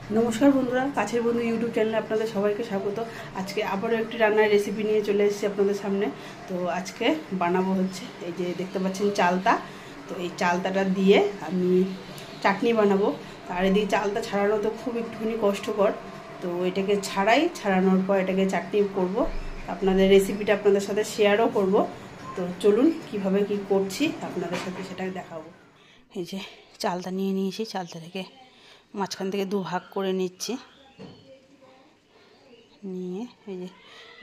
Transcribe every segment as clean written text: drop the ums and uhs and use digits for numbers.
নমস্কার বন্ধুরা, কাছের বন্ধু ইউটিউব চ্যানেলে আপনাদের সবাইকে স্বাগত। আজকে আবারও একটি রান্নার রেসিপি নিয়ে চলে এসেছি আপনাদের সামনে। তো আজকে বানাবো হচ্ছে এই যে দেখতে পাচ্ছেন চালতা। তো এই চালতাটা দিয়ে আমি চাটনি বানাবো। আর এদিকে চালতা ছাড়ানো তো খুব একটুখানি কষ্টকর, তো এটাকে ছাড়ানোর পর এটাকে চাটনি করব। আপনাদের রেসিপিটা আপনাদের সাথে শেয়ারও করব। তো চলুন কিভাবে কি করছি আপনাদের সাথে সেটা দেখাবো। এই যে চালতা নিয়ে নিয়েছি, চালতাটাকে মাঝখান থেকে দুভাগ করে নিচ্ছি, নিয়ে এই যে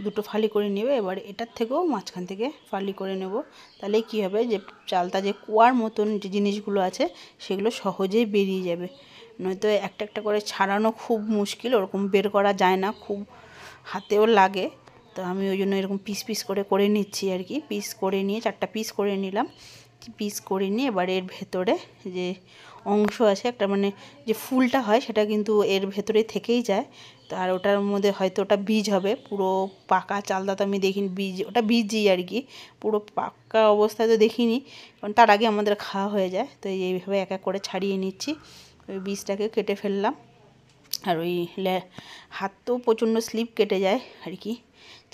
দুটো ফালি করে নেবে। এবার এটার থেকেও মাঝখান থেকে ফালি করে নেব। তাহলে কী হবে, যে চালতা যে কুয়ার মতন যে জিনিসগুলো আছে সেগুলো সহজেই বেরিয়ে যাবে। নয়তো একটা একটা করে ছাড়ানো খুব মুশকিল, ওরকম বের করা যায় না, খুব হাতেও লাগে। তো আমি ওই জন্য এরকম পিস পিস করে নিচ্ছি আর কি। পিস করে নিয়ে 4টা পিস করে নিলাম। পিস করে নিয়ে এবার এর ভেতরে যে অংশ আছে একটা, মানে যে ফুলটা হয় সেটা কিন্তু এর ভেতরে থেকেই যায়। তো আর ওটার মধ্যে হয়তো ওটা বীজ হবে। পুরো পাকা চালতা তো আমি দেখিনি, বীজ ওটা বীজই আর কি, পুরো পাকা অবস্থায় তো দেখিনি, কারণ তার আগে আমাদের খাওয়া হয়ে যায়। তো এইভাবে এক এক করে ছাড়িয়ে নিচ্ছি। ওই বীজটাকে কেটে ফেললাম। আর ওই হাত তো প্রচণ্ড স্লিপ কেটে যায় আর কি।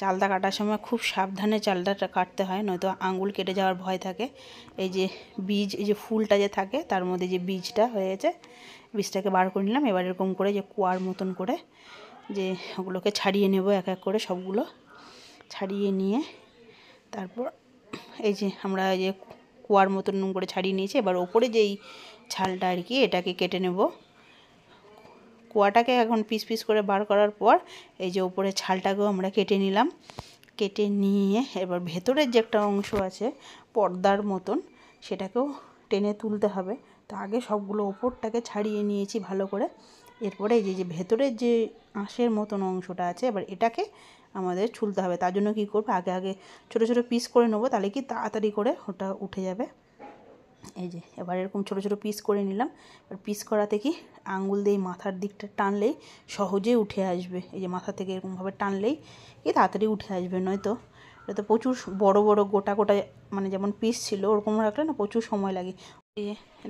চালতা কাটার সময় খুব সাবধানে চালতাটা কাটতে হয়, নয়তো আঙুল কেটে যাওয়ার ভয় থাকে। এই যে বীজ, এই যে ফুলটা যে থাকে তার মধ্যে যে বীজটা হয়েছে, বীজটাকে বার করে নিলাম। এবার এরকম করে যে কুয়ার মতন করে যে ওগুলোকে ছাড়িয়ে নেব, এক এক করে সবগুলো ছাড়িয়ে নিয়ে তারপর এই যে আমরা এই যে কুয়ার মতন করে ছাড়িয়ে নিয়েছি। এবার ওপরে যেই ছালটা আর কি, এটাকে কেটে নেব। কুয়াটাকে এখন পিস পিস করে বার করার পর এই যে উপরে ছালটাকেও আমরা কেটে নিলাম। কেটে নিয়ে এবার ভেতরের যে একটা অংশ আছে পর্দার মতন, সেটাকেও টেনে তুলতে হবে। তো আগে সবগুলো ওপরটাকে ছাড়িয়ে নিয়েছি ভালো করে। এরপরে এই যে ভেতরের যে আঁশের মতন অংশটা আছে, এবার এটাকে আমাদের ছুলতে হবে। তার জন্য কী করবো, আগে আগে ছোটো ছোটো পিস করে নেবো, তাহলে কি তাড়াতাড়ি করে ওটা উঠে যাবে। এই যে এবার এরকম ছোটো ছোটো পিস করে নিলাম। এবার পিস করাতে কি আঙুল দিয়ে মাথার দিকটা টানলেই সহজেই উঠে আসবে। এই যে মাথা থেকে এরকমভাবে টানলেই কি তাড়াতাড়ি উঠে আসবে। নয়তো এটা তো প্রচুর বড় বড় গোটা গোটা, মানে যেমন পিস ছিল ওরকম রাখলে না প্রচুর সময় লাগে। এই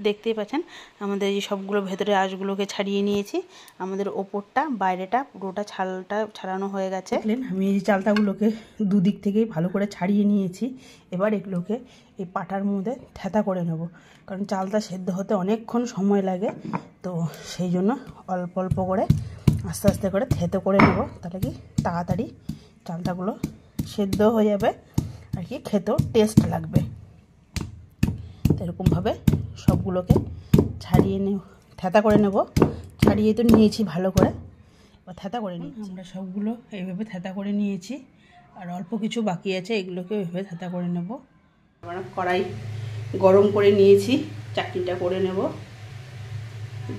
দেখতেই পাচ্ছেন আমাদের এই সবগুলো ভেতরে আঁশগুলোকে ছাড়িয়ে নিয়েছি। আমাদের ওপরটা বাইরেটা পুরোটা ছালটা ছাড়ানো হয়ে গেছে। দেখলেন আমি এই চালতাগুলোকে দুদিক থেকেই ভালো করে ছাড়িয়ে নিয়েছি। এবার এগুলোকে এই পাটার মধ্যে থেঁতা করে নেব, কারণ চালতা সেদ্ধ হতে অনেকক্ষণ সময় লাগে। তো সেই জন্য অল্প অল্প করে আস্তে আস্তে করে থেঁতো করে নেব, তাহলে কি তাড়াতাড়ি চালতাগুলো সেদ্ধ হয়ে যাবে আর কি, খেতেও টেস্ট লাগবে। এরকমভাবে সবগুলোকে ছাড়িয়ে থেঁতা করে নেব। ছাড়িয়ে তো নিয়েছি ভালো করে, এবার থেঁতা করে নিচ্ছি। আমরা সবগুলো এইভাবে থেঁতা করে নিয়েছি, আর অল্প কিছু বাকি আছে, এগুলোকে এইভাবে থেঁতা করে নেব। আমরা কড়াই গরম করে নিয়েছি, চাটনিটা করে নেব।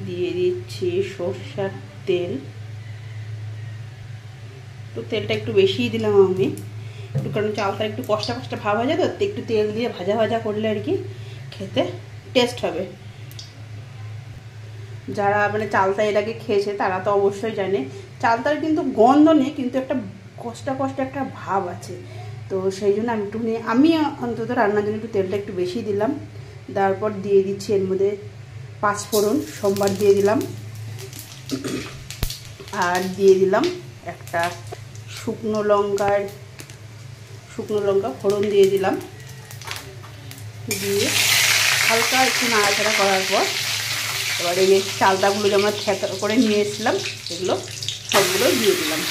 দিয়ে দিচ্ছি সরষের তেল। তো তেলটা একটু বেশিই দিলাম আমি, একটু, কারণ চালটা একটু কষ্টা কষ্টা ভাব হয়ে যায়, তো একটু তেল দিয়ে ভাজা ভাজা করলে আর কি খেতে টেস্ট হবে। যারা মানে চালতা এর আগে খেয়েছে তারা তো অবশ্যই জানে, চালতার কিন্তু গন্ধ নেই, কিন্তু একটা কষ্টা কষ্টা একটা ভাব আছে। তো সেই জন্য আমি একটু আমি অন্তত রান্নার জন্য একটু তেলটা একটু বেশি দিলাম। তারপর দিয়ে দিচ্ছি এর মধ্যে 5 ফোড়ন সোমবার দিয়ে দিলাম, আর দিয়ে দিলাম একটা শুকনো লঙ্কা ফোড়ন দিয়ে দিলাম। দিয়ে হালকা একটু নাড়াচাড়া করার পর এবার এই চালতাগুলো যে আমরা থেঁতা করে নিয়ে এসেছিলাম এগুলো সবগুলো দিয়ে দিলাম।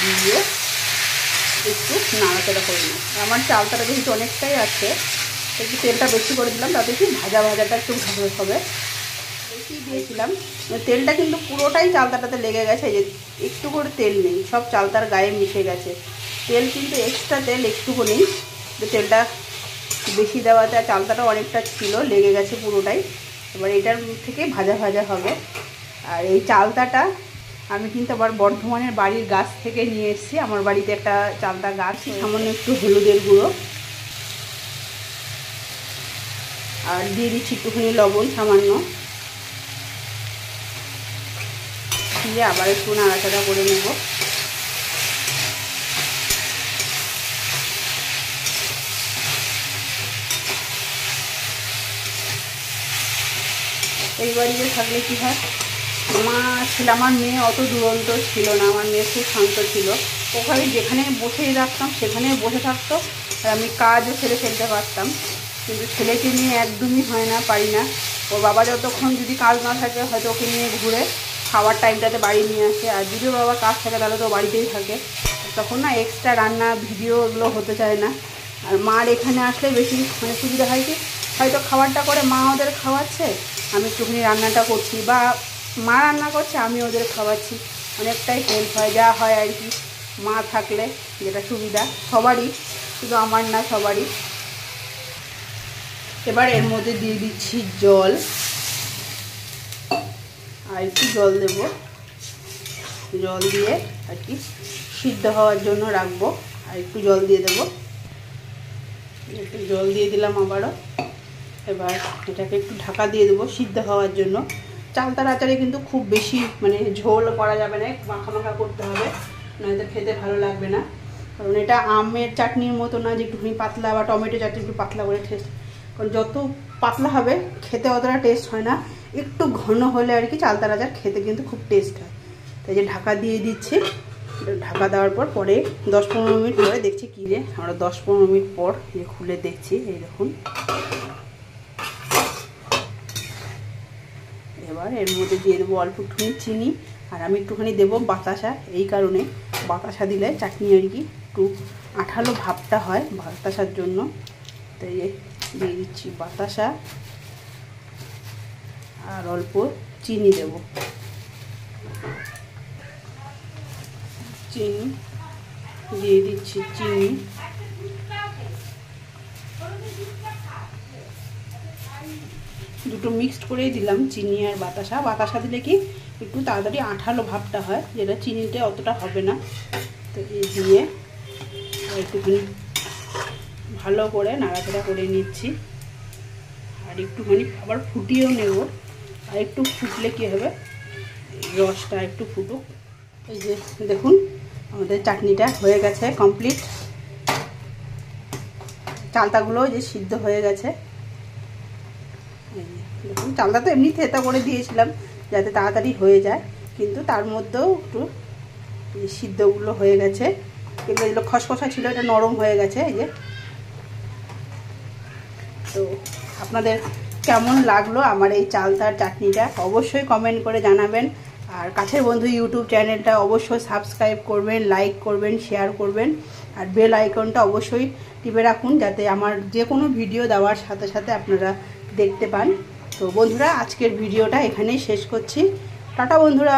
দিয়ে একটু নাড়াচাড়া করে নিই। আমার চালতাটা যেহেতু অনেকটাই আছে, একটু তেলটা বেশি করে দিলাম, তাতে কি ভাজাটা একটু ভালো হবে। বেশি দিয়েছিলাম, তেলটা কিন্তু পুরোটাই চালতাটাতে লেগে গেছে। এই যে একটু করে তেল নেই, সব চালতার গায়ে মিশে গেছে। তেল কিন্তু এক্সট্রা তেল একটুকু নেই, তেলটা বেশি দেওয়াতে আর চালতাটা অনেকটা ছিল, লেগে গেছে পুরোটাই। এবার এটার থেকে ভাজা ভাজা হবে। আর এই চালতাটা আমি কিন্তু আবার বর্ধমানের বাড়ির গাছ থেকে নিয়ে এসেছি। আমার বাড়িতে একটা চালতা গাছ, সামান্য একটু হলুদের গুঁড়ো, আর দিয়ে দিচ্ছি একটুখানি লবণ সামান্য, দিয়ে আবার একটু নাড়াচাড়া করে নেব। এই বাড়িতে থাকলে কি হয়, মা ছিল, আমার মেয়ে অত দুরন্ত ছিল না, আমার মেয়ে খুব শান্ত ছিল। ওখানে যেখানে বসেই রাখতাম সেখানে বসে থাকতো, আর আমি কাজও ছেড়ে ফেলতে পারতাম। কিন্তু ছেলেকে নিয়ে একদমই হয় না, পারি না। ওর বাবা যতক্ষণ যদি কাজ না থাকে হয়তো ওকে নিয়ে ঘুরে খাওয়ার টাইমটাতে বাড়ি নিয়ে আসে, আর যদিও বাবা কাজ থাকে তাহলে তো বাড়িতেই থাকে। তখন না এক্সট্রা রান্না ভিডিও এগুলো হতে চায় না। আর মার এখানে আসলে বেশি মানে সুবিধা হয় কি, হয়তো খাবারটা করে মা ওদের খাওয়াচ্ছে, আমি একটুখানি রান্নাটা করছি, বা মা রান্না করছে আমি ওদের খাওয়াচ্ছি, অনেকটাই হেল্প হয়, যা হয় আর কি মা থাকলে, যেটা সুবিধা সবারই, শুধু আমার না সবারই। এবার এর মধ্যে দিয়ে দিচ্ছি জল, আর একটু জল দেব, জল দিয়ে আর কি সিদ্ধ হওয়ার জন্য রাখবো, আর একটু জল দিয়ে দেবো, একটু জল দিয়ে দিলাম আবারও। এবার এটাকে একটু ঢাকা দিয়ে দেবো সিদ্ধ হওয়ার জন্য। চালতার আচারে কিন্তু খুব বেশি মানে ঝোল করা যাবে না, মাখা মাখা করতে হবে, নয়তো খেতে ভালো লাগবে না। কারণ এটা আমের চাটনির মতো না যে একটুখানি পাতলা, বা টমেটো চাটনি একটু পাতলা করে টেস্ট, কারণ যত পাতলা হবে খেতে অতটা টেস্ট হয় না, একটু ঘন হলে আর কি চালতার আচার খেতে কিন্তু খুব টেস্ট হয়। তাই যে ঢাকা দিয়ে দিচ্ছি, ঢাকা দেওয়ার পর পরে 10-15 মিনিট পরে দেখছি কী যে, আমরা 10-15 মিনিট পর যে খুলে দেখছি, এই দেখুন। এবার এর মধ্যে দিয়ে দেবো অল্প একটুখানি চিনি, আর আমি একটুখানি দেবো বাতাসা, এই কারণে বাতাসা দিলে চাটনি আর কি একটু আঠালো ভাবটা হয় বাতাসার জন্য। তাই দিয়ে দিচ্ছি বাতাসা, আর অল্প চিনি দেব, চিনি দিয়ে দিচ্ছি, চিনি দুটো মিক্সড করেই দিলাম, চিনি আর বাতাসা। বাতাসা দিলে কি একটু তাড়াতাড়ি আঠালো ভাবটা হয়, যেটা চিনিতে অতটা হবে না। তো এই দিয়ে একটুখানি ভালো করে নাড়াচাড়া করে নিচ্ছি, আর একটুখানি আবার ফুটিয়েও নেব। আর একটু ফুটলে কী হবে, রসটা একটু ফুটুক। এই যে দেখুন আমাদের চাটনিটা হয়ে গেছে কমপ্লিট, চালতাগুলো যে সিদ্ধ হয়ে গেছে। দেখুন চালটা তো এমনি থেতা করে দিয়েছিলাম যাতে তাড়াতাড়ি হয়ে যায়, কিন্তু তার মধ্যেও একটু সিদ্ধগুলো হয়ে গেছে, এগুলো যেগুলো খসখসা ছিল এটা নরম হয়ে গেছে। এই যে, তো আপনাদের কেমন লাগলো আমার এই চালতার চাটনিটা অবশ্যই কমেন্ট করে জানাবেন। আর কাছের বন্ধু ইউটিউব চ্যানেলটা অবশ্যই সাবস্ক্রাইব করবেন, লাইক করবেন, শেয়ার করবেন, আর বেল আইকনটা অবশ্যই টিপে রাখুন যাতে আমার যে কোনো ভিডিও দেওয়ার সাথে সাথে আপনারা দেখতে পান। তো বন্ধুরা আজকের ভিডিওটা এখানেই শেষ করছি, টাটা বন্ধুরা।